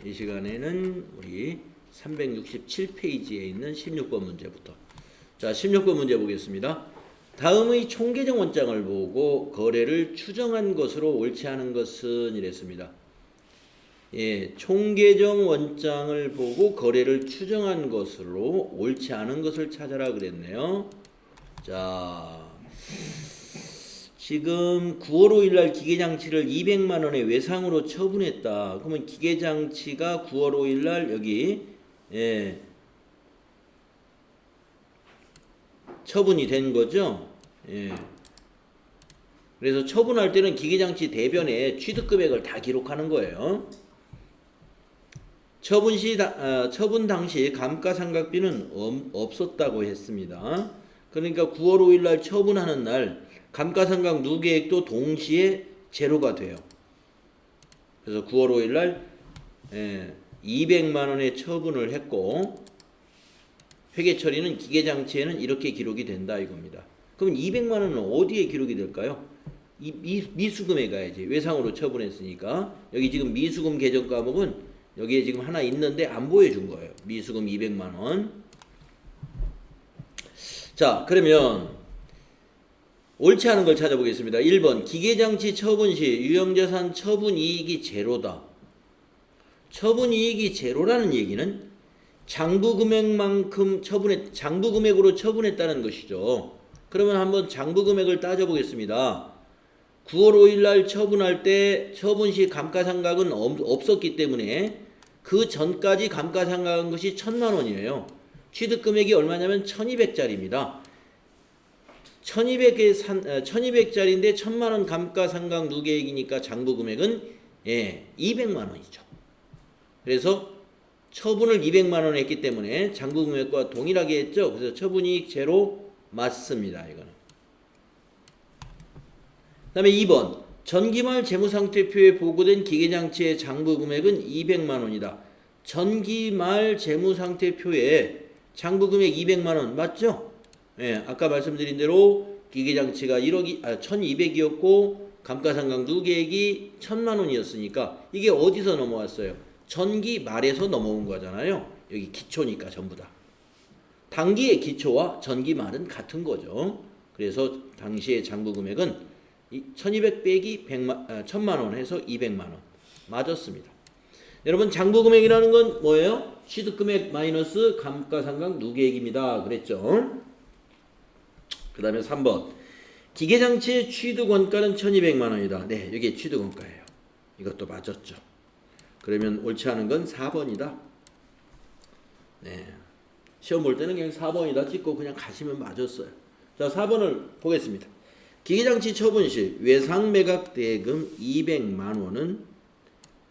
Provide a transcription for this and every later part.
이 시간에는 우리 367페이지에 있는 16번 문제부터. 자, 16번 문제 보겠습니다. 다음의 총계정 원장을 보고 거래를 추정한 것으로 옳지 않은 것은 이랬습니다. 예, 총계정 원장을 보고 거래를 추정한 것으로 옳지 않은 것을 찾아라 그랬네요. 자, 지금 9월 5일 날 기계장치를 200만 원의 외상으로 처분했다. 그러면 기계장치가 9월 5일 날 여기 처분이 된 거죠. 그래서 처분할 때는 기계장치 대변에 취득금액을 다 기록하는 거예요. 처분 당시 감가상각비는 없었다고 했습니다. 그러니까 9월 5일 날 처분하는 날 감가상각 누계액도 동시에 제로가 돼요. 그래서 9월 5일 날 200만 원의 처분을 했고 회계 처리는 기계장치에는 이렇게 기록이 된다 이겁니다. 그럼 200만 원은 어디에 기록이 될까요? 미수금에 가야지. 외상으로 처분했으니까. 여기 지금 미수금 계정 과목은 여기에 지금 하나 있는데 안 보여준 거예요. 미수금 200만 원. 자, 그러면 옳지 않은 걸 찾아보겠습니다. 1번 기계장치 처분 시 유형자산 처분이익이 제로다. 처분이익이 제로라는 얘기는 장부금액만큼 장부금액으로 처분했다는 것이죠. 그러면 한번 장부금액을 따져보겠습니다. 9월 5일 날 처분할 때 처분 시 감가상각은 없었기 때문에 그 전까지 감가상각한 것이 1000만 원이에요. 취득금액이 얼마냐면 1200짜리입니다. 1200짜리인데 1000만 원 감가상각 누계액이니까 장부금액은 200만 원이죠. 그래서 처분을 200만 원 했기 때문에 장부금액과 동일하게 했죠. 그래서 처분이익 제로 맞습니다. 이거는. 그 다음에 2번 전기말 재무상태표에 보고된 기계장치의 장부금액은 200만 원이다. 전기말 재무상태표에 장부금액 200만 원 맞죠? 아까 말씀드린 대로 기계장치가 1200이었고 감가상각 누계액이 1000만 원이었으니까 이게 어디서 넘어왔어요? 전기말에서 넘어온 거잖아요. 여기 기초니까 전부 다. 당기의 기초와 전기말은 같은 거죠. 그래서 당시의 장부금액은 1200 빼기 1000만 원 해서 200만 원 맞았습니다. 여러분 장부금액이라는 건 뭐예요? 취득금액 마이너스 감가상각 누계액입니다. 그랬죠? 그 다음에 3번 기계장치의 취득원가는 1200만 원이다. 네, 여기 취득원가예요. 이것도 맞았죠. 그러면 옳지 않은 건 4번이다. 네, 시험 볼 때는 그냥 4번이다 찍고 그냥 가시면 맞았어요. 자, 4번을 보겠습니다. 기계장치 처분 시 외상 매각 대금 200만 원은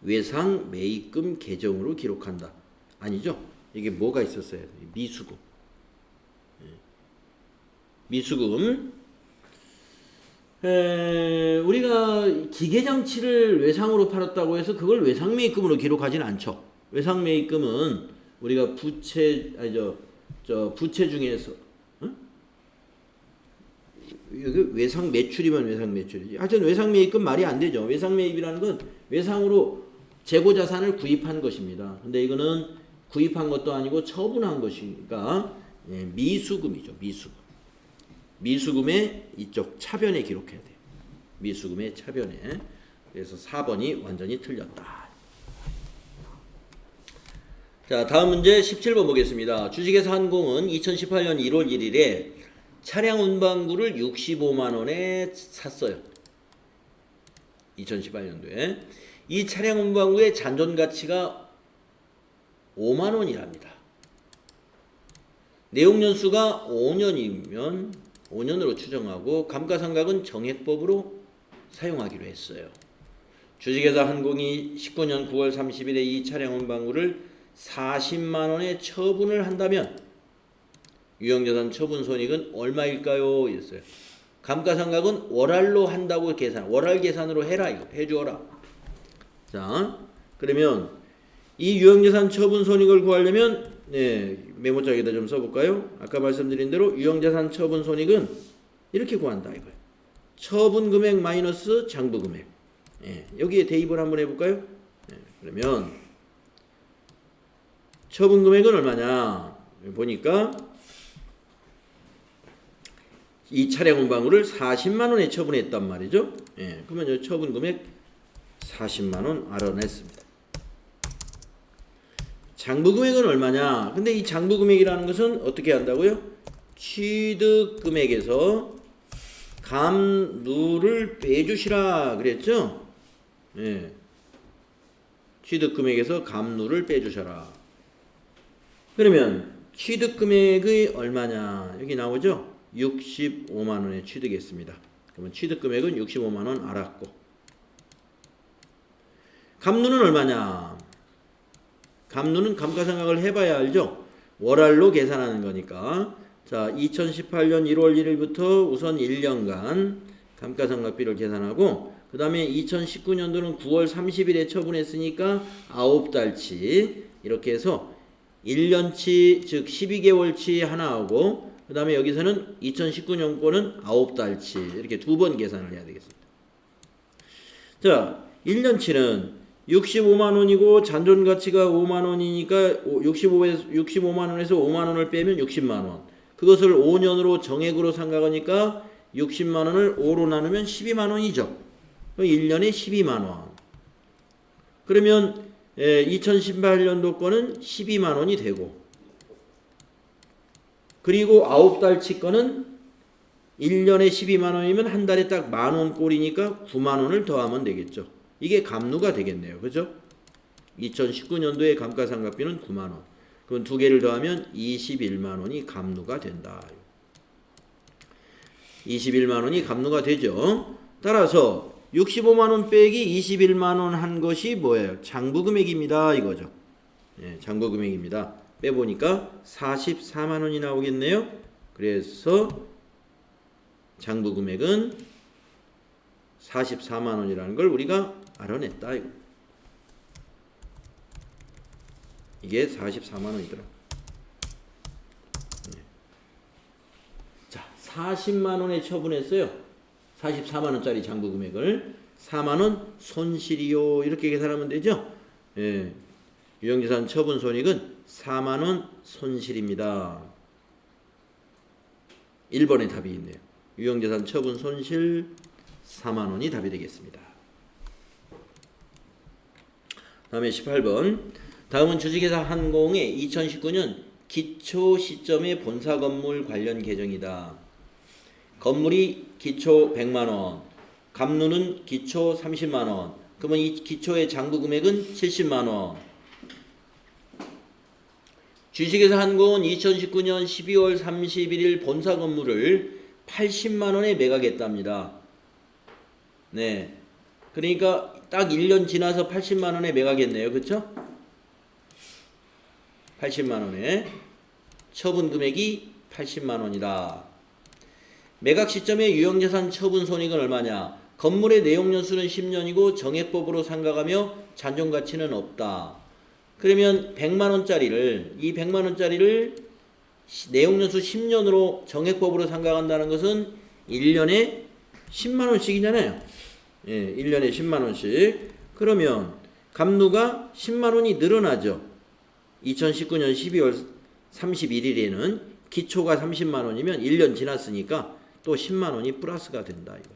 외상 매입금 계정으로 기록한다. 아니죠? 이게 뭐가 있었어요? 미수금. 미수금. 우리가 기계장치를 외상으로 팔았다고 해서 그걸 외상 매입금으로 기록하진 않죠. 외상 매입금은 우리가 부채 중에서 여기 외상 매출이면 외상 매출이지. 하여튼 외상 매입금 말이 안 되죠. 외상 매입이라는 건 외상으로 재고 자산을 구입한 것입니다. 근데 이거는 구입한 것도 아니고 처분한 것이니까 미수금이죠. 미수금의 이쪽 차변에 기록해야 돼요. 미수금의 차변에. 그래서 4번이 완전히 틀렸다. 자, 다음 문제 17번 보겠습니다. 주식회사 한공은 2018년 1월 1일에 차량 운반구를 65만 원에 샀어요. 2018년도에. 이 차량 운반구의 잔존 가치가 5만 원이랍니다. 내용 연수가 5년이면 5년으로 추정하고 감가상각은 정액법으로 사용하기로 했어요. 주식회사 한공이 19년 9월 30일에 이 차량 운반구를 40만 원에 처분을 한다면 유형자산 처분 손익은 얼마일까요? 이랬어요. 감가상각은 월할로 한다고 월할 계산으로 해라 이거 해주어라. 자, 그러면 이 유형자산 처분 손익을 구하려면 메모장에다 좀 써볼까요? 아까 말씀드린 대로 유형자산 처분 손익은 이렇게 구한다 이거예요. 처분금액 마이너스 장부금액. 여기에 대입을 한번 해볼까요? 그러면 처분 금액은 얼마냐? 보니까 이 차량 운반물을 40만 원에 처분했단 말이죠. 예, 그러면 이 처분 금액 40만 원 알아냈습니다. 장부 금액은 얼마냐? 근데 이 장부 금액이라는 것은 어떻게 한다고요? 취득 금액에서 감누를 빼주시라 그랬죠? 예. 취득 금액에서 감누를 빼주셔라. 그러면 취득 금액이 얼마냐? 여기 나오죠? 65만 원에 취득했습니다. 그러면 취득 금액은 65만 원 알았고, 감누는 얼마냐? 감누는 감가상각을 해봐야 알죠? 월할로 계산하는 거니까. 자, 2018년 1월 1일부터 우선 1년간 감가상각비를 계산하고, 그 다음에 2019년도는 9월 30일에 처분했으니까 9달치 이렇게 해서 1년치 즉 12개월치 하나 하고, 그 다음에 여기서는 2019년 거는 9달치 이렇게 두 번 계산을 해야 되겠습니다. 자, 1년치는 65만 원이고 잔존 가치가 5만 원이니까 65만 원에서 5만 원을 빼면 60만 원. 그것을 5년으로 정액으로 상각하니까 60만 원을 5로 나누면 12만 원이죠. 1년에 12만 원. 그러면 2018년도 거는 12만 원이 되고, 그리고 9달치 거는 1년에 12만 원이면 한 달에 딱 만 원 꼴이니까 9만 원을 더하면 되겠죠. 이게 감누가 되겠네요. 그죠? 2019년도에 감가상각비는 9만 원. 그럼 두 개를 더하면 21만 원이 감누가 된다. 21만 원이 감누가 되죠. 따라서 65만 원 빼기 21만 원 한 것이 뭐예요? 장부 금액입니다. 이거죠. 예, 장부 금액입니다. 빼보니까 44만 원이 나오겠네요. 그래서 장부 금액은 44만 원이라는 걸 우리가 알아냈다. 이게 44만 원이더라. 자, 40만 원에 처분했어요. 44만 원짜리 장부 금액을 4만 원 손실이요. 이렇게 계산하면 되죠. 예. 유형자산 처분 손익은 4만 원 손실입니다. 1번에 답이 있네요. 유형자산 처분 손실 4만 원이 답이 되겠습니다. 다음에 18번. 다음은 주식회사 한공의 2019년 기초 시점의 본사 건물 관련 계정이다. 건물이 기초 100만원, 감누는 기초 30만원. 그러면 이 기초의 장부 금액은 70만원. 주식회사 한공은 2019년 12월 31일 본사 건물을 80만원에 매각했답니다. 네. 그러니까 딱 1년 지나서 80만원에 매각했네요. 그쵸? 80만원에 처분 금액이 80만원이다. 매각 시점의 유형자산 처분 손익은 얼마냐? 건물의 내용연수는 10년이고 정액법으로 상각하며 잔존가치는 없다. 그러면 100만원짜리를 이 100만원짜리를 내용연수 10년으로 정액법으로 상각한다는 것은 1년에 10만원씩이잖아요. 예, 1년에 10만원씩. 그러면 감누가 10만원이 늘어나죠. 2019년 12월 31일에는 기초가 30만원이면 1년 지났으니까 또 10만원이 플러스가 된다. 이거.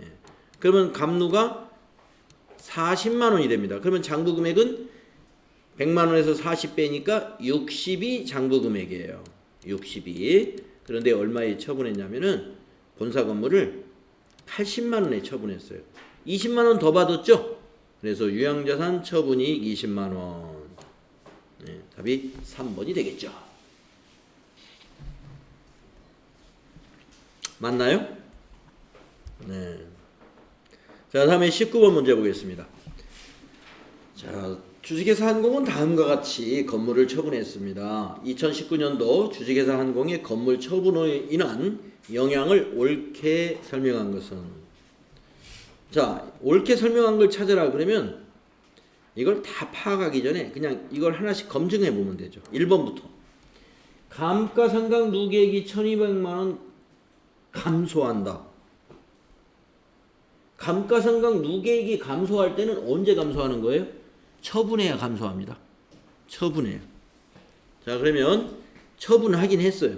예. 그러면 감누가 40만원이 됩니다. 그러면 장부 금액은 100만원에서 40 빼니까 60이 장부 금액이에요. 60이. 그런데 얼마에 처분했냐면은 본사 건물을 80만원에 처분했어요. 20만원 더 받았죠? 그래서 유형자산 처분이익 20만원. 네, 답이 3번이 되겠죠. 맞나요? 네. 자, 다음에 19번 문제 보겠습니다. 자, 주식회사 한공은 다음과 같이 건물을 처분했습니다. 2019년도 주식회사 한공의 건물 처분으로 인한 영향을 옳게 설명한 것은, 자, 옳게 설명한 걸 찾으라 그러면 이걸 다 파악하기 전에 그냥 이걸 하나씩 검증해 보면 되죠. 1번부터 감가상각 누계액이 1200만원 감소한다. 감가상각 누계액이 감소할 때는 언제 감소하는 거예요? 처분해야 감소합니다. 처분해요. 자, 그러면 처분하긴 했어요.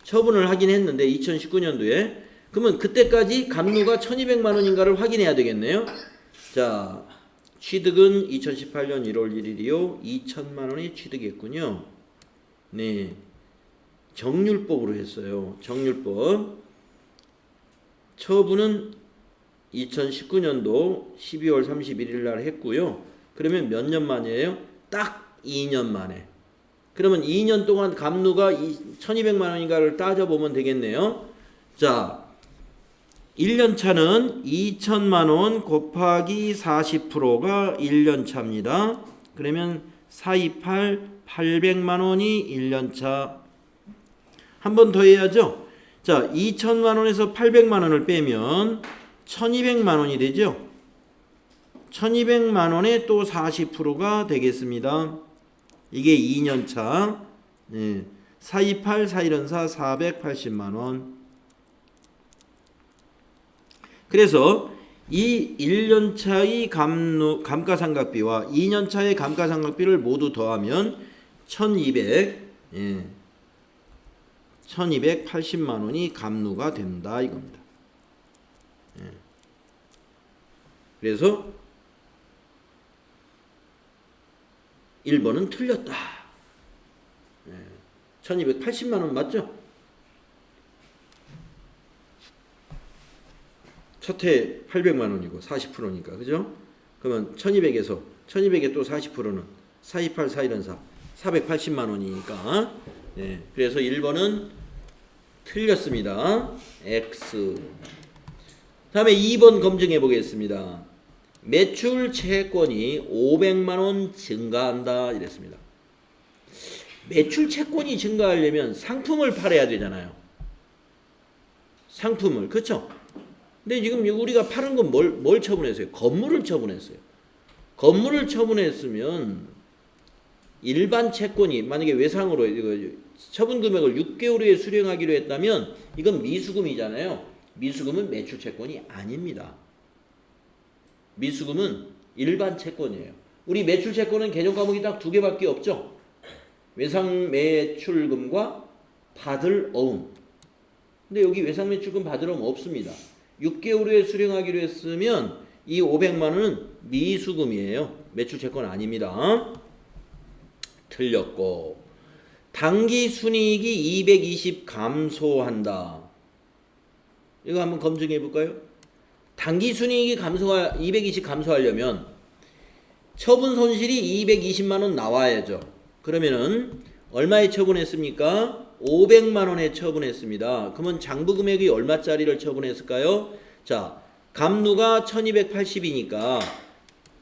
처분을 하긴 했는데 2019년도에 그러면 그때까지 감루가 1200만 원인가를 확인해야 되겠네요. 자, 취득은 2018년 1월 1일이요. 2000만 원이 취득했군요. 네. 정률법으로 했어요. 정률법. 처분은 2019년도 12월 31일 날 했고요. 그러면 몇 년 만이에요? 딱 2년 만에. 그러면 2년 동안 감루가 1200만 원인가를 따져보면 되겠네요. 자, 1년 차는 2000만 원 곱하기 40%가 1년 차입니다. 그러면 428 800만 원이 1년 차. 한 번 더 해야죠. 자, 2000만 원에서 800만 원을 빼면 1200만 원이 되죠. 1200만 원에 또 40%가 되겠습니다. 이게 2년 차. 네. 428 414 480만 원. 그래서 이 1년 차의 감가상각비와 2년 차의 감가상각비를 모두 더하면 1280만 원이 감루가 된다 이겁니다. 그래서 1번은 틀렸다. 1280만 원 맞죠? 첫해 800만 원이고 40%니까 그죠? 그러면 1200에서 1200에 또 40%는 428 414 480만 원이니까 그래서 1번은 틀렸습니다. X. 다음에 2번 검증해 보겠습니다. 매출 채권이 500만 원 증가한다 이랬습니다. 매출 채권이 증가하려면 상품을 팔아야 되잖아요. 상품을. 그렇죠? 근데 지금 우리가 파는 건 뭘 처분했어요? 건물을 처분했어요. 건물을 처분했으면 일반 채권이 만약에 외상으로 처분 금액을 6개월 후에 수령하기로 했다면 이건 미수금이잖아요. 미수금은 매출 채권이 아닙니다. 미수금은 일반 채권이에요. 우리 매출 채권은 개정 과목이 딱 2개밖에 없죠. 외상 매출금과 받을 어음. 근데 여기 외상 매출금 받을 어음 없습니다. 6개월 후에 수령하기로 했으면 이 500만 원은 미수금이에요. 매출 채권 아닙니다. 틀렸고 당기 순이익이 220 감소한다. 이거 한번 검증해 볼까요? 당기 순이익이 220 감소하려면 처분 손실이 220만 원 나와야죠. 그러면은 얼마에 처분했습니까? 500만 원에 처분했습니다. 그러면 장부 금액이 얼마짜리를 처분했을까요? 자, 감루가 1280이니까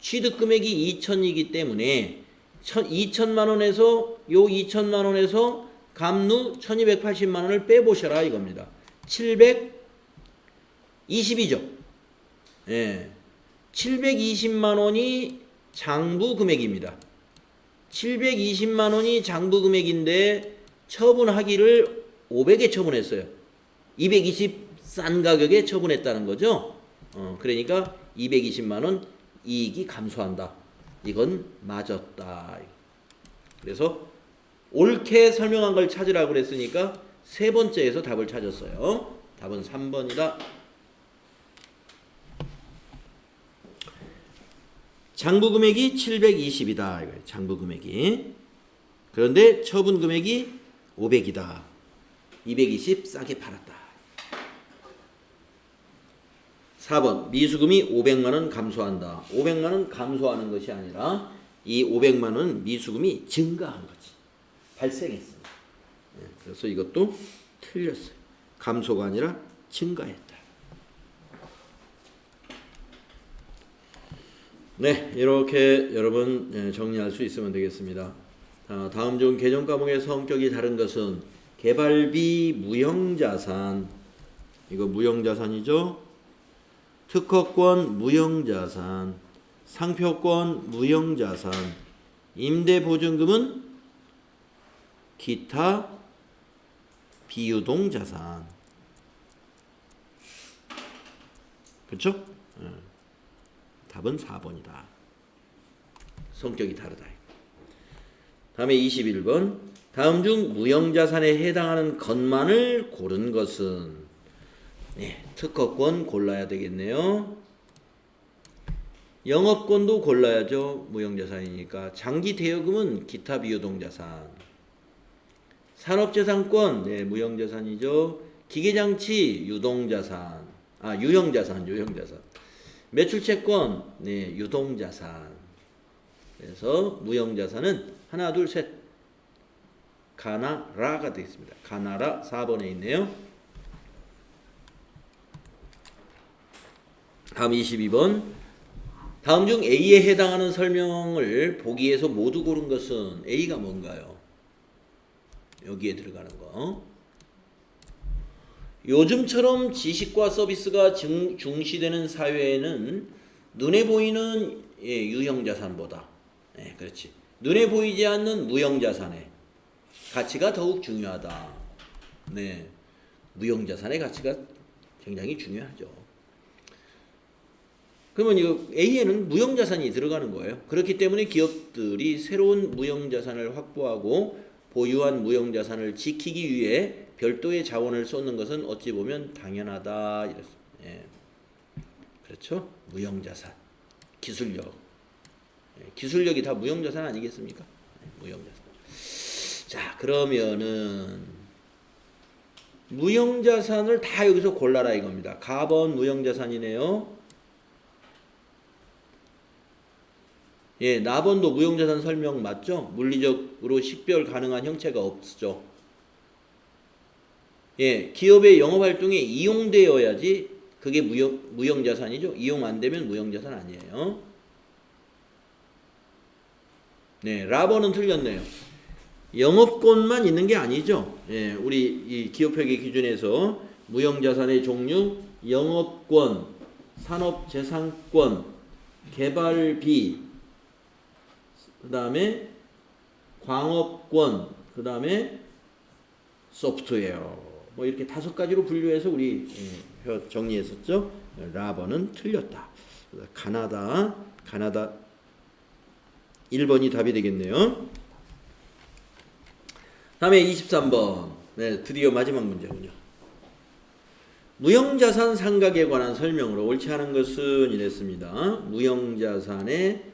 취득 금액이 2000이기 때문에 2000만 원에서 요 2000만 원에서 감루 1280만 원을 빼보셔라 이겁니다. 720이죠. 예. 720만 원이 장부 금액입니다. 720만 원이 장부 금액인데 처분하기를 500에 처분했어요. 220 싼 가격에 처분했다는 거죠. 그러니까 220만 원 이익이 감소한다. 이건 맞았다. 그래서 옳게 설명한 걸 찾으라고 그랬으니까 세 번째에서 답을 찾았어요. 답은 3번이다. 장부 금액이 720이다. 장부 금액이. 그런데 처분 금액이 500이다. 220 싸게 팔았다. 4번 미수금이 500만 원 감소한다. 500만 원 감소하는 것이 아니라 이 500만 원 미수금이 증가한 거지. 발생했습니다. 그래서 이것도 틀렸어요. 감소가 아니라 증가했다. 네, 이렇게 여러분 정리할 수 있으면 되겠습니다. 다음 중 개정 과목의 성격이 다른 것은 개발비 무형자산, 이거 무형자산이죠. 특허권 무형자산, 상표권 무형자산, 임대보증금은 기타 비유동자산. 그렇죠? 답은 4번이다. 성격이 다르다. 다음에 21번. 다음 중 무형자산에 해당하는 것만을 고른 것은? 네, 특허권 골라야 되겠네요. 영업권도 골라야죠. 무형자산이니까. 장기 대여금은 기타 비유동자산. 산업재산권, 네, 무형자산이죠. 기계장치, 유동자산. 유형자산. 매출채권, 네, 유동자산. 그래서 무형자산은 하나, 둘, 셋. 가나라가 되겠습니다. 가나라 4번에 있네요. 다음 22번. 다음 중 A에 해당하는 설명을 보기에서 모두 고른 것은? A가 뭔가요? 여기에 들어가는 거. 요즘처럼 지식과 서비스가 중시되는 사회에는 눈에 보이는 유형자산보다, 그렇지, 눈에 보이지 않는 무형자산의 가치가 더욱 중요하다. 네, 무형자산의 가치가 굉장히 중요하죠. 그러면 이거 A에는 무형자산이 들어가는 거예요. 그렇기 때문에 기업들이 새로운 무형자산을 확보하고 보유한 무형자산을 지키기 위해 별도의 자원을 쏟는 것은 어찌 보면 당연하다. 이랬습니다. 예. 그렇죠? 무형자산, 기술력. 기술력이 다 무형자산 아니겠습니까? 무형자산. 자, 그러면은 무형자산을 다 여기서 골라라 이겁니다. 가번 무형자산이네요. 예, 나번도 무형자산 설명 맞죠? 물리적으로 식별 가능한 형체가 없죠. 예, 기업의 영업활동에 이용되어야지 그게 무형자산이죠. 이용 안 되면 무형자산 아니에요. 네, 라번은 틀렸네요. 영업권만 있는 게 아니죠. 예, 우리 이 기업회계 기준에서 무형자산의 종류, 영업권, 산업재산권, 개발비, 그 다음에 광업권, 그 다음에 소프트웨어, 뭐 이렇게 5가지로 분류해서 우리 정리했었죠. 라번은 틀렸다. 가나다 1번이 답이 되겠네요. 다음에 23번. 네, 드디어 마지막 문제군요. 무형자산 상각에 관한 설명으로 옳지 않은 것은 이랬습니다. 무형자산의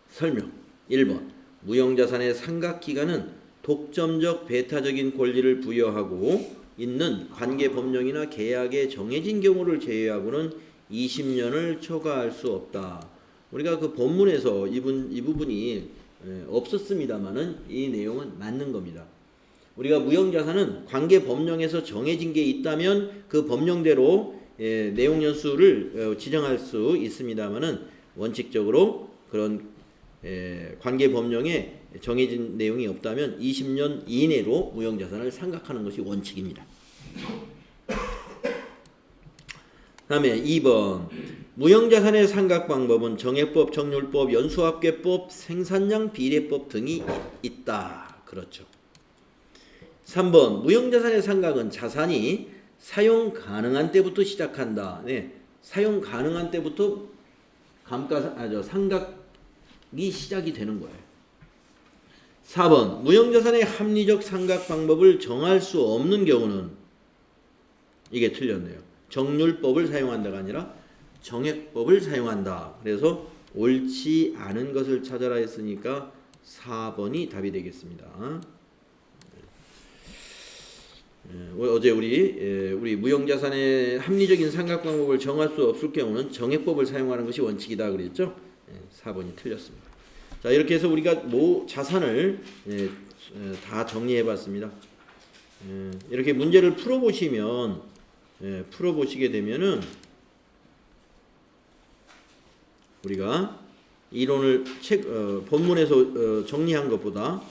설명. 1번. 무형자산의 상각기간은 독점적 배타적인 권리를 부여하고 있는 관계법령이나 계약에 정해진 경우를 제외하고는 20년을 초과할 수 없다. 우리가 그 본문에서 이 부분이 없었습니다만은 이 내용은 맞는 겁니다. 우리가 무형자산은 관계법령에서 정해진 게 있다면 그 법령대로 내용 연수를 지정할 수 있습니다만은 원칙적으로 그런 관계 법령에 정해진 내용이 없다면 20년 이내로 무형자산을 상각하는 것이 원칙입니다. 다음에 2번. 무형자산의 상각 방법은 정액법, 정률법, 연수합계법, 생산량 비례법 등이 있다. 그렇죠. 3번. 무형자산의 상각은 자산이 사용 가능한 때부터 시작한다. 네, 사용 가능한 때부터 상각 이 시작이 되는 거예요. 4번. 무형자산의 합리적 상각 방법을 정할 수 없는 경우는? 이게 틀렸네요. 정률법을 사용한다가 아니라 정액법을 사용한다. 그래서 옳지 않은 것을 찾아라 했으니까 4번이 답이 되겠습니다. 어제 우리 무형자산의 합리적인 상각 방법을 정할 수 없을 경우는 정액법을 사용하는 것이 원칙이다 그랬죠? 4번이 틀렸습니다. 자, 이렇게 해서 우리가 자산을 다 정리해 봤습니다. 이렇게 문제를 풀어보시게 되면은 우리가 이론을 본문에서 정리한 것보다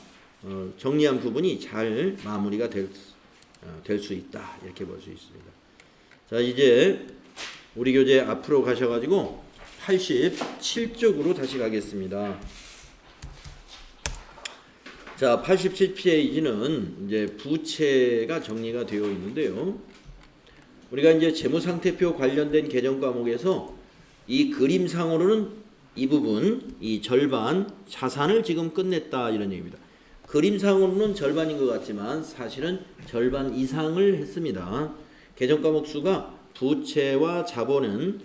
정리한 부분이 잘 마무리가 될 수 있다. 이렇게 볼 수 있습니다. 자, 이제 우리 교재 앞으로 가셔가지고 87쪽으로 다시 가겠습니다. 자, 87페이지는 이제 부채가 정리가 되어 있는데요. 우리가 이제 재무상태표 관련된 개정 과목에서 이 그림상으로는 이 부분, 이 절반 자산을 지금 끝냈다 이런 얘기입니다. 그림상으로는 절반인 것 같지만 사실은 절반 이상을 했습니다. 개정과목 수가 부채와 자본은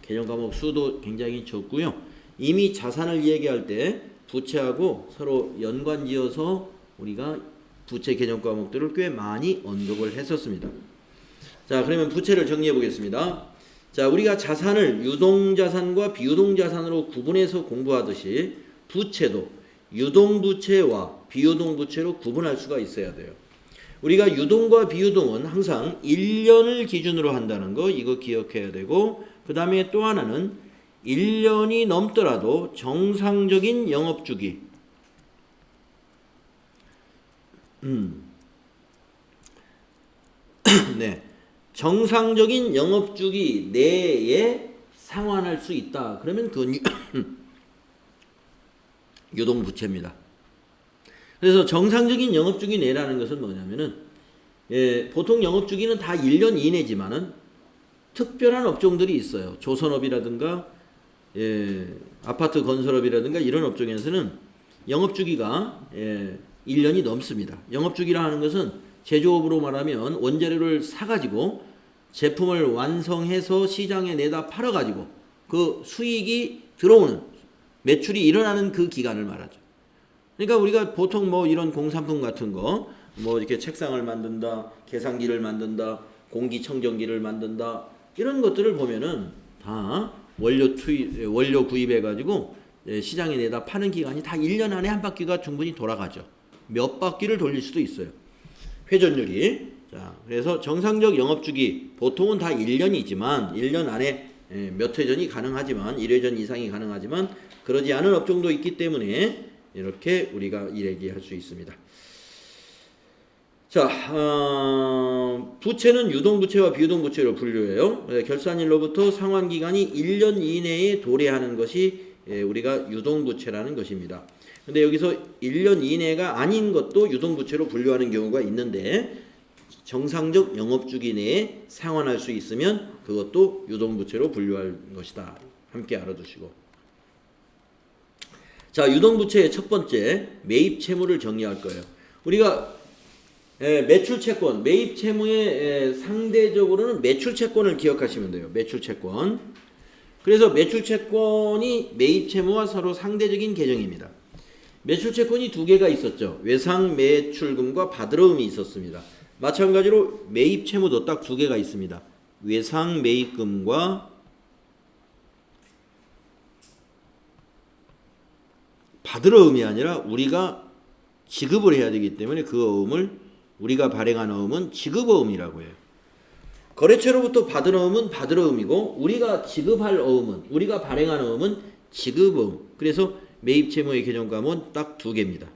개정과목 수도 굉장히 적고요. 이미 자산을 얘기할 때 부채하고 서로 연관지어서 우리가 부채 개정과목들을 꽤 많이 언급을 했었습니다. 자, 그러면 부채를 정리해 보겠습니다. 자, 우리가 자산을 유동자산과 비유동자산으로 구분해서 공부하듯이 부채도 유동부채와 비유동부채로 구분할 수가 있어야 돼요. 우리가 유동과 비유동은 항상 1년을 기준으로 한다는 거 이거 기억해야 되고, 그 다음에 또 하나는 1년이 넘더라도 정상적인 영업주기 네. 정상적인 영업주기 내에 상환할 수 있다. 그러면 그건 유동부채입니다. 그래서 정상적인 영업주기 내라는 것은 뭐냐면은 보통 영업주기는 다 1년 이내지만은 특별한 업종들이 있어요. 조선업이라든가 아파트 건설업이라든가 이런 업종에서는 영업주기가 1년이 넘습니다. 영업주기라 하는 것은 제조업으로 말하면 원재료를 사가지고 제품을 완성해서 시장에 내다 팔아가지고 그 수익이 들어오는 매출이 일어나는 그 기간을 말하죠. 그러니까 우리가 보통 뭐 이런 공산품 같은 거 뭐 이렇게 책상을 만든다, 계산기를 만든다, 공기청정기를 만든다 이런 것들을 보면은 다 원료 구입해가지고 시장에 내다 파는 기간이 다 1년 안에 한 바퀴가 충분히 돌아가죠. 몇 바퀴를 돌릴 수도 있어요. 회전율이. 자, 그래서 정상적 영업주기 보통은 다 1년이지만 1년 안에 몇 회전이 가능하지만 1회전 이상이 가능하지만 그러지 않은 업종도 있기 때문에 이렇게 우리가 얘기할 수 있습니다. 자, 부채는 유동부채와 비유동부채로 분류해요. 결산일로부터 상환기간이 1년 이내에 도래하는 것이 우리가 유동부채라는 것입니다. 근데 여기서 1년 이내가 아닌 것도 유동부채로 분류하는 경우가 있는데 정상적 영업주기 내에 상환할 수 있으면 그것도 유동부채로 분류할 것이다. 함께 알아두시고. 자, 유동부채의 첫 번째 매입채무를 정리할 거예요. 우리가 매출채권, 매입채무의 상대적으로는 매출채권을 기억하시면 돼요. 매출채권. 그래서 매출채권이 매입채무와 서로 상대적인 계정입니다. 매출채권이 두 개가 있었죠. 외상매출금과 받으러움이 있었습니다. 마찬가지로 매입채무도 딱 두 개가 있습니다. 외상매입금과 받으러움이 아니라 우리가 지급을 해야 되기 때문에 그 어음을 우리가 발행한 어음은 지급어음이라고 해요. 거래처로부터 받은 어음은 받으러움이고 우리가 지급할 어음은 우리가 발행한 어음은 지급어음. 그래서 매입채무의 개정감은 딱 두 개입니다.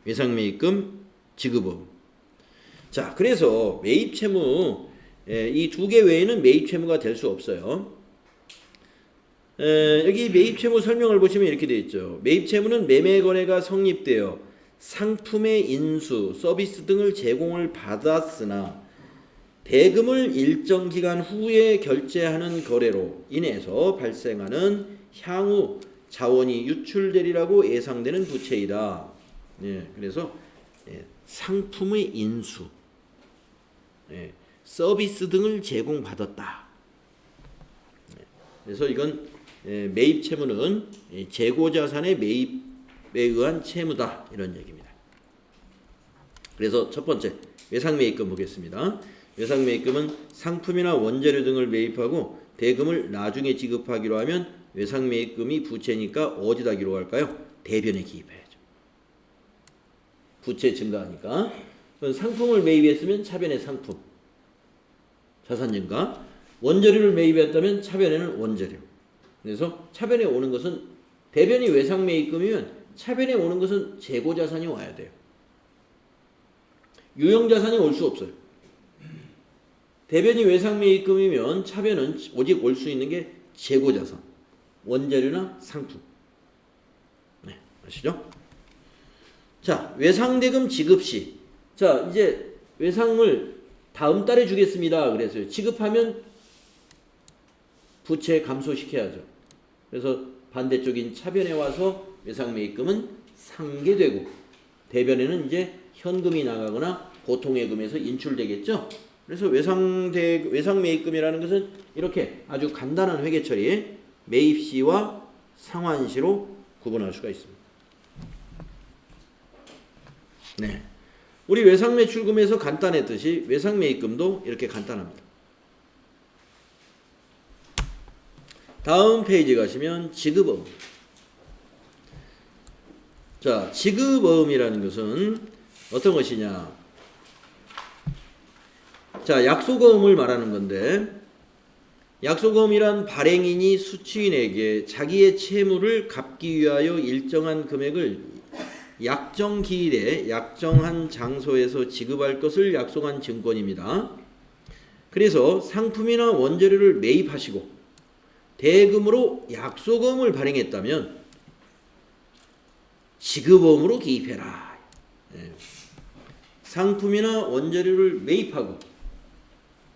외상매입금, 지급어음. 자, 그래서 매입채무 이 두 개 외에는 매입채무가 될 수 없어요. 여기 매입채무 설명을 보시면 이렇게 되어 있죠. 매입채무는 매매거래가 성립되어 상품의 인수, 서비스 등을 제공을 받았으나 대금을 일정 기간 후에 결제하는 거래로 인해서 발생하는 향후 자원이 유출되리라고 예상되는 부채이다. 그래서 상품의 인수, 서비스 등을 제공받았다. 그래서 이건 매입채무는 재고자산의 매입에 의한 채무다 이런 얘기입니다. 그래서 첫 번째 외상매입금 보겠습니다. 외상매입금은 상품이나 원재료 등을 매입하고 대금을 나중에 지급하기로 하면 외상매입금이 부채니까 어디다 기록할까요? 대변에 기입해야죠. 부채 증가하니까. 상품을 매입했으면 차변에 상품, 자산 증가. 원재료를 매입했다면 차변에는 원재료. 그래서 차변에 오는 것은 대변이 외상매입금이면 차변에 오는 것은 재고자산이 와야 돼요. 유형자산이 올 수 없어요. 대변이 외상매입금이면 차변은 오직 올 수 있는 게 재고자산, 원재료나 상품. 네, 아시죠? 자, 외상대금 지급시. 자, 이제 외상을 다음 달에 주겠습니다. 그래서요. 지급하면 부채 감소시켜야죠. 그래서 반대쪽인 차변에 와서 외상매입금은 상계되고 대변에는 이제 현금이 나가거나 보통예금에서 인출되겠죠. 그래서 외상매입금이라는 것은 이렇게 아주 간단한 회계처리에 매입시와 상환시로 구분할 수가 있습니다. 네, 우리 외상매출금에서 간단했듯이 외상매입금도 이렇게 간단합니다. 다음 페이지 가시면 지급어음. 자, 지급어음이라는 것은 어떤 것이냐? 자, 약속어음을 말하는 건데, 약속어음이란 발행인이 수취인에게 자기의 채무를 갚기 위하여 일정한 금액을 약정 기일에 약정한 장소에서 지급할 것을 약속한 증권입니다. 그래서 상품이나 원재료를 매입하시고 대금으로 약속어음을 발행했다면 지급어음으로 기입해라. 상품이나 원재료를 매입하고,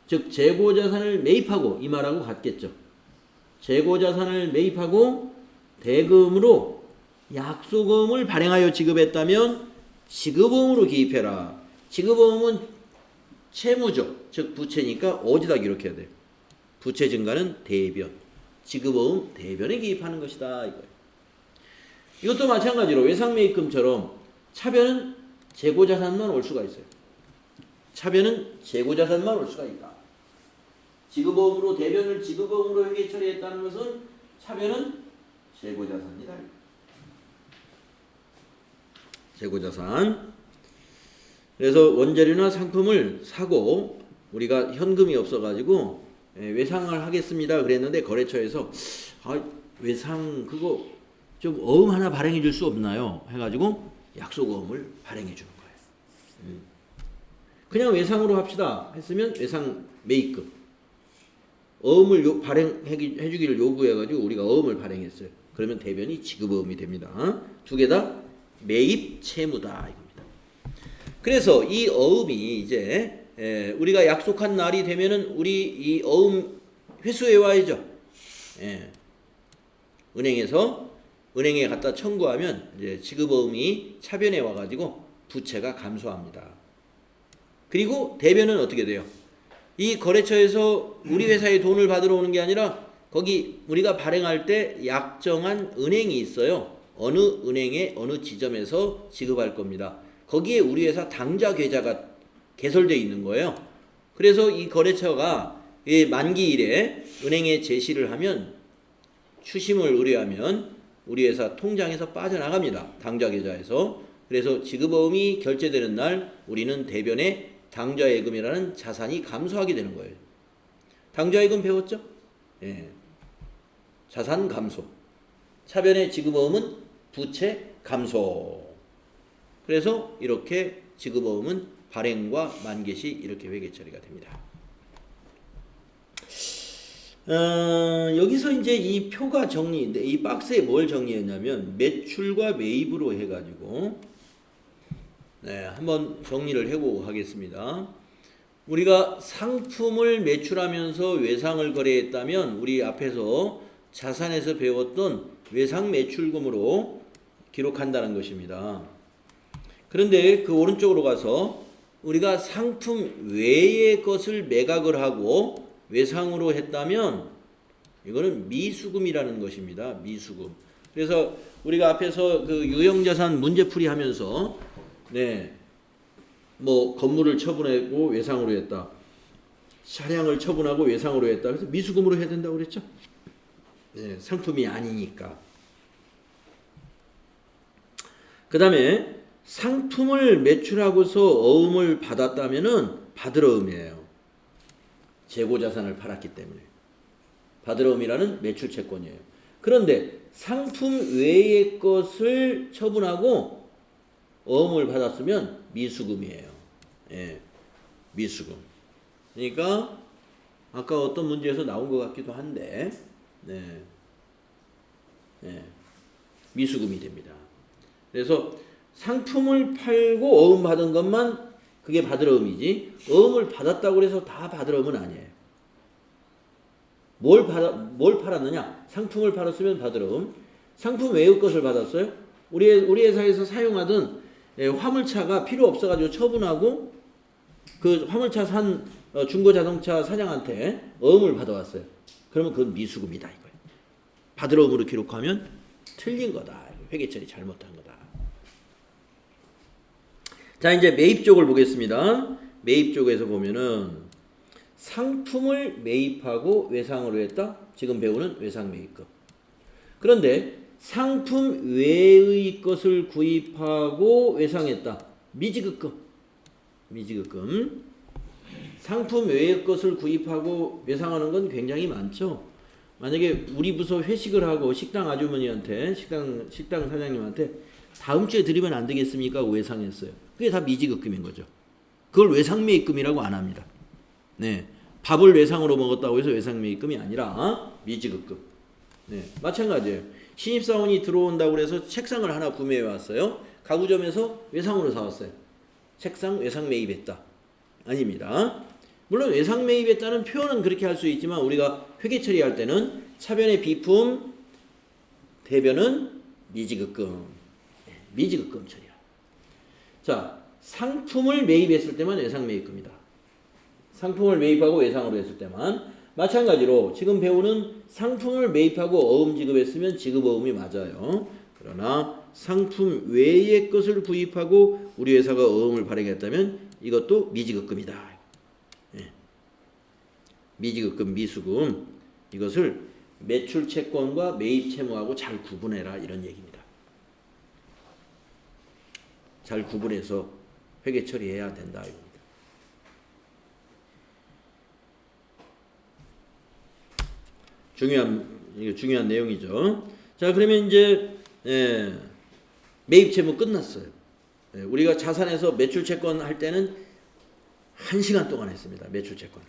즉 재고자산을 매입하고, 이 말하고 같겠죠. 재고자산을 매입하고 대금으로 약속어음을 발행하여 지급했다면 지급어음으로 기입해라. 지급어음은 채무죠. 즉 부채니까 어디다 기록해야 돼? 부채 증가는 대변. 지급어음 대변에 기입하는 것이다, 이거예요. 이것도 마찬가지로 외상매입금처럼 차변은 재고자산만 올 수가 있어요. 차변은 재고자산만 올 수가 있다. 지급어음으로 대변을 지급어음으로 회계 처리했다는 것은 차변은 재고자산이다. 재고자산. 그래서 원재료나 상품을 사고 우리가 현금이 없어가지고 외상을 하겠습니다 그랬는데 거래처에서 외상 그거 좀 어음 하나 발행해 줄 수 없나요? 해가지고 약속어음을 발행해 주는 거예요. 그냥 외상으로 합시다 했으면 외상 매입금. 어음을 발행해 주기를 요구해가지고 우리가 어음을 발행했어요. 그러면 대변이 지급어음이 됩니다. 두 개 다 매입 채무다, 이겁니다. 그래서 이 어음이 이제 우리가 약속한 날이 되면은 우리 이 어음 회수해 와야죠. 은행에 갖다 청구하면 이제 지급어음이 차변에 와가지고 부채가 감소합니다. 그리고 대변은 어떻게 돼요? 이 거래처에서 우리 회사에 돈을 받으러 오는 게 아니라 거기 우리가 발행할 때 약정한 은행이 있어요. 어느 은행에 어느 지점에서 지급할 겁니다. 거기에 우리 회사 당좌 계좌가 개설되어 있는 거예요. 그래서 이 거래처가 만기일에 은행에 제시를 하면 추심을 의뢰하면 우리 회사 통장에서 빠져나갑니다. 당좌 계좌에서. 그래서 지급어음이 결제되는 날 우리는 대변에 당좌예금이라는 자산이 감소하게 되는 거예요. 당좌예금 배웠죠? 자산 감소. 차변의 지급어음은 부채 감소. 그래서 이렇게 지급어음은 발행과 만기시 이렇게 회계 처리가 됩니다. 여기서 이제 이 표가 정리인데 이 박스에 뭘 정리했냐면 매출과 매입으로 해가지고 한번 정리를 해보고 하겠습니다. 우리가 상품을 매출하면서 외상을 거래했다면 우리 앞에서 자산에서 배웠던 외상 매출금으로 기록한다는 것입니다. 그런데 그 오른쪽으로 가서 우리가 상품 외의 것을 매각을 하고 외상으로 했다면 이거는 미수금이라는 것입니다. 미수금. 그래서 우리가 앞에서 그 유형자산 문제풀이 하면서 뭐 건물을 처분하고 외상으로 했다. 차량을 처분하고 외상으로 했다. 그래서 미수금으로 해야 된다고 그랬죠. 상품이 아니니까. 그 다음에 상품을 매출하고서 어음을 받았다면은 받을어음이에요. 재고자산을 팔았기 때문에. 받을어음이라는 매출채권이에요. 그런데 상품 외의 것을 처분하고 어음을 받았으면 미수금이에요. 미수금. 그러니까 아까 어떤 문제에서 나온 것 같기도 한데 미수금이 됩니다. 그래서 상품을 팔고 어음 받은 것만 그게 받을어음이지 어음을 받았다고 해서 다 받을어음은 아니에요. 뭘 팔았느냐? 상품을 팔았으면 받으럼. 상품 외의 것을 받았어요? 우리 회사에서 사용하던 화물차가 필요 없어가지고 처분하고 그 화물차 산 중고자동차 사장한테 어음을 받아왔어요. 그러면 그건 미수금이다 이거예요. 받을 어음으로 기록하면 틀린 거다. 회계 처리 잘못한 거다. 자, 이제 매입 쪽을 보겠습니다. 매입 쪽에서 보면은 상품을 매입하고 외상으로 했다. 지금 배우는 외상 매입금. 그런데 상품 외의 것을 구입하고 외상했다. 미지급금. 미지급금. 상품 외의 것을 구입하고 외상하는 건 굉장히 많죠. 만약에 우리 부서 회식을 하고 식당 아주머니한테 식당 사장님한테 다음 주에 드리면 안 되겠습니까? 외상했어요. 그게 다 미지급금인 거죠. 그걸 외상매입금이라고 안 합니다. 네, 밥을 외상으로 먹었다고 해서 외상매입금이 아니라 미지급금. 네, 마찬가지예요. 신입사원이 들어온다고 해서 책상을 하나 구매해 왔어요. 가구점에서 외상으로 사왔어요. 책상 외상 매입했다. 아닙니다. 물론 외상 매입했다는 표현은 그렇게 할 수 있지만 우리가 회계 처리할 때는 차변의 비품, 대변은 미지급금. 미지급금 처리야. 자, 상품을 매입했을 때만 외상 매입금이다. 상품을 매입하고 외상으로 했을 때만. 마찬가지로 지금 배우는 상품을 매입하고 어음 지급했으면 지급어음이 맞아요. 그러나 상품 외의 것을 구입하고 우리 회사가 어음을 발행했다면 이것도 미지급금이다. 예. 미지급금, 미수금, 이것을 매출 채권과 매입 채무하고 잘 구분해라 이런 얘기입니다. 잘 구분해서 회계 처리해야 된다 이겁니다. 중요한 내용이죠. 자, 그러면 이제 매입 채무 끝났어요. 우리가 자산에서 매출 채권 할 때는 1시간 동안 했습니다. 매출 채권.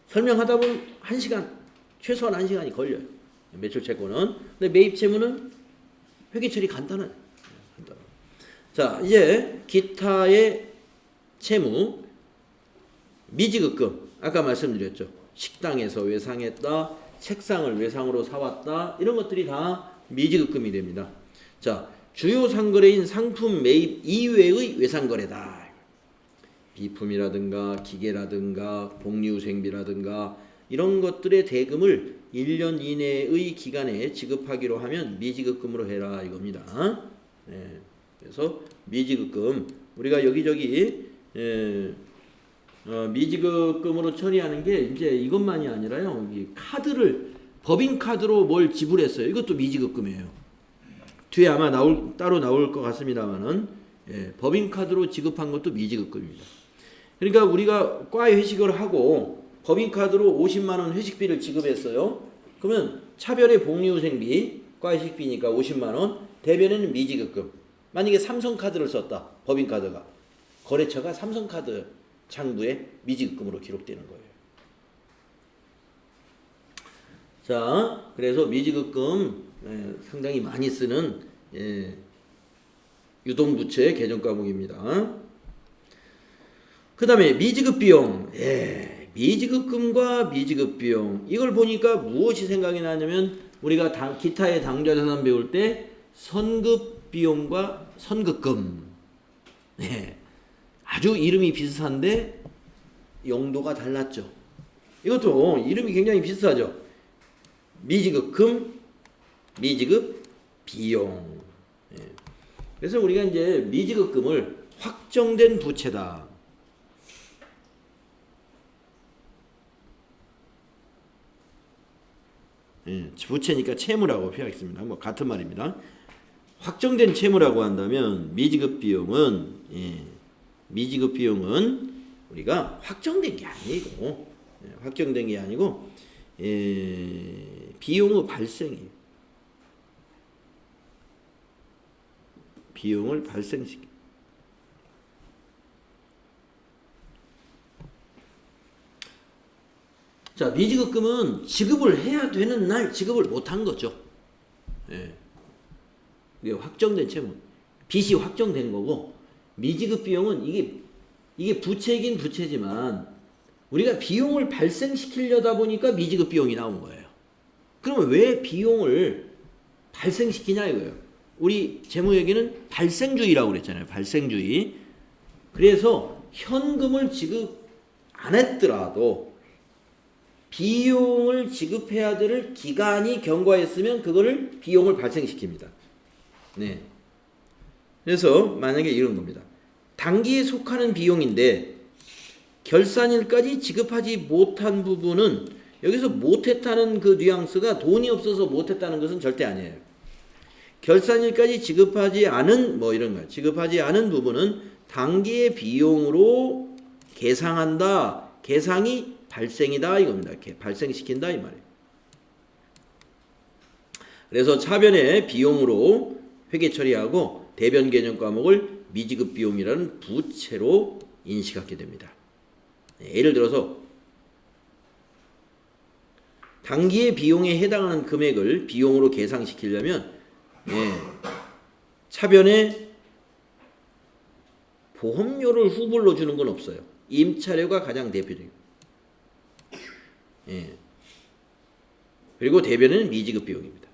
설명하다 보면 1시간, 최소한 1시간이 걸려요. 매출 채권은. 근데 매입 채무는 회계 처리 간단해요. 자, 이제 기타의 채무, 미지급금. 아까 말씀드렸죠. 식당에서 외상했다, 책상을 외상으로 사왔다, 이런 것들이 다 미지급금이 됩니다. 자, 주요 상거래인 상품 매입 이외의 외상거래다. 비품이라든가 기계라든가 복리후생비라든가 이런 것들의 대금을 1년 이내의 기간에 지급하기로 하면 미지급금으로 해라 이겁니다. 네. 그래서 미지급금, 우리가 여기저기 미지급금으로 처리하는 게 이제 이것만이 아니라요. 이 카드를 법인카드로 뭘 지불했어요. 이것도 미지급금이에요. 뒤에 아마 따로 나올 것 같습니다만은 법인카드로 지급한 것도 미지급금입니다. 그러니까 우리가 과에 회식을 하고 법인카드로 50만 원 회식비를 지급했어요. 그러면 차별의 복리후생비, 과회식비니까 50만 원, 대변에는 미지급금. 만약에 삼성카드를 썼다. 법인카드가. 거래처가 삼성카드 장부에 미지급금으로 기록되는 거예요. 자, 그래서 미지급금 상당히 많이 쓰는 유동부채 계정과목입니다. 그 다음에 미지급비용. 미지급금과 미지급비용. 이걸 보니까 무엇이 생각이 나냐면 우리가 기타의 당좌자산 배울 때 선급비용과 선급금. 아주 이름이 비슷한데 용도가 달랐죠. 이것도 이름이 굉장히 비슷하죠. 미지급금, 미지급비용. 그래서 우리가 이제 미지급금을 확정된 부채다. 부채니까 채무라고 표현하겠습니다. 뭐 같은 말입니다. 확정된 채무라고 한다면 미지급비용은 우리가 확정된 게 아니고 비용의 발생이에요. 비용을 발생시키. 자, 미지급금은 지급을 해야 되는 날 지급을 못한 거죠. 이게 확정된 채무, 빚이 확정된 거고, 미지급 비용은 이게 부채긴 부채지만 우리가 비용을 발생시키려다 보니까 미지급 비용이 나온 거예요. 그러면 왜 비용을 발생시키냐 이거예요. 우리 재무회계는 발생주의라고 그랬잖아요. 발생주의. 그래서 현금을 지급 안 했더라도 비용을 지급해야 될 기간이 경과했으면 그거를 비용을 발생시킵니다. 네. 그래서 만약에 이런 겁니다. 당기에 속하는 비용인데 결산일까지 지급하지 못한 부분은, 여기서 못했다는 그 뉘앙스가 돈이 없어서 못했다는 것은 절대 아니에요. 결산일까지 지급하지 않은 뭐 이런 거, 지급하지 않은 부분은 당기의 비용으로 계상한다. 계상이 발생이다 이겁니다. 이렇게 발생시킨다 이 말이에요. 그래서 차변의 비용으로 회계 처리하고 대변 개념 과목을 미지급 비용이라는 부채로 인식하게 됩니다. 예를 들어서 당기의 비용에 해당하는 금액을 비용으로 계상시키려면 차변에 보험료를 후불로 주는 건 없어요. 임차료가 가장 대표적이고, 그리고 대변은 미지급 비용입니다.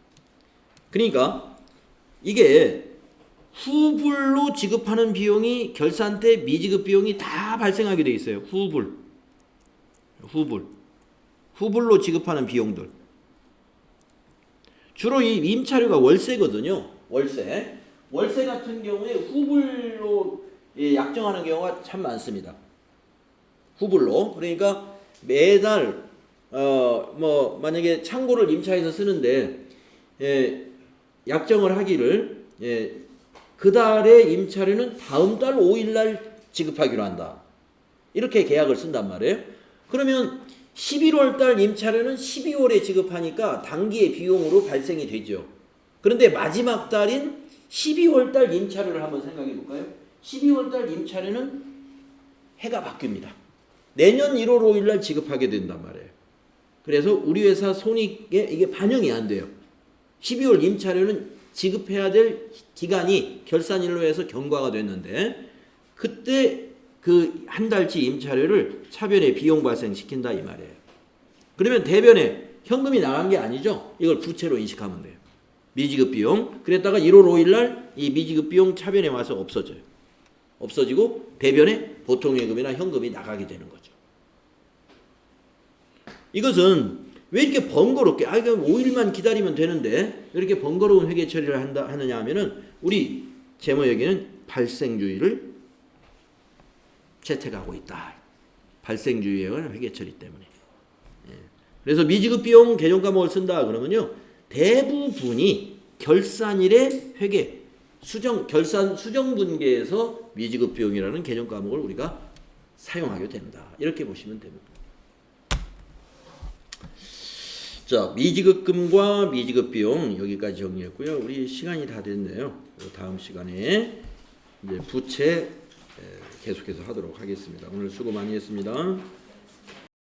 그러니까 이게 후불로 지급하는 비용이 결산 때 미지급 비용이 다 발생하게 돼 있어요. 후불로 지급하는 비용들. 주로 이 임차료가 월세거든요. 월세 같은 경우에 후불로 약정하는 경우가 참 많습니다. 후불로. 그러니까 매달 뭐 만약에 창고를 임차해서 쓰는데 약정을 하기를 그 달의 임차료는 다음 달 5일 날 지급하기로 한다. 이렇게 계약을 쓴단 말이에요. 그러면 11월 달 임차료는 12월에 지급하니까 당기의 비용으로 발생이 되죠. 그런데 마지막 달인 12월 달 임차료를 한번 생각해 볼까요? 12월 달 임차료는 해가 바뀝니다. 내년 1월 5일 날 지급하게 된단 말이에요. 그래서 우리 회사 손익에 이게 반영이 안 돼요. 12월 임차료는 지급해야 될 기간이 결산일로 해서 경과가 됐는데 그때 그 한 달치 임차료를 차변에 비용 발생시킨다 이 말이에요. 그러면 대변에 현금이 나간 게 아니죠. 이걸 부채로 인식하면 돼요. 미지급 비용. 그랬다가 1월 5일 날 이 미지급 비용 차변에 와서 없어져요. 없어지고 대변에 보통예금이나 현금이 나가게 되는 거죠. 이것은 왜 이렇게 번거롭게, 그럼 5일만 기다리면 되는데 이렇게 번거로운 회계 처리를 하느냐 하면은 우리 재무회계는 발생주의를 채택하고 있다. 발생주의의 회계 처리 때문에. 그래서 미지급 비용 개정 과목을 쓴다 그러면요, 대부분이 결산일의 회계, 결산 수정 분계에서 미지급 비용이라는 개정 과목을 우리가 사용하게 된다. 이렇게 보시면 됩니다. 자, 미지급금과 미지급 비용 여기까지 정리했고요. 우리 시간이 다 됐네요. 다음 시간에 이제 부채 계속해서 하도록 하겠습니다. 오늘 수고 많이 했습니다.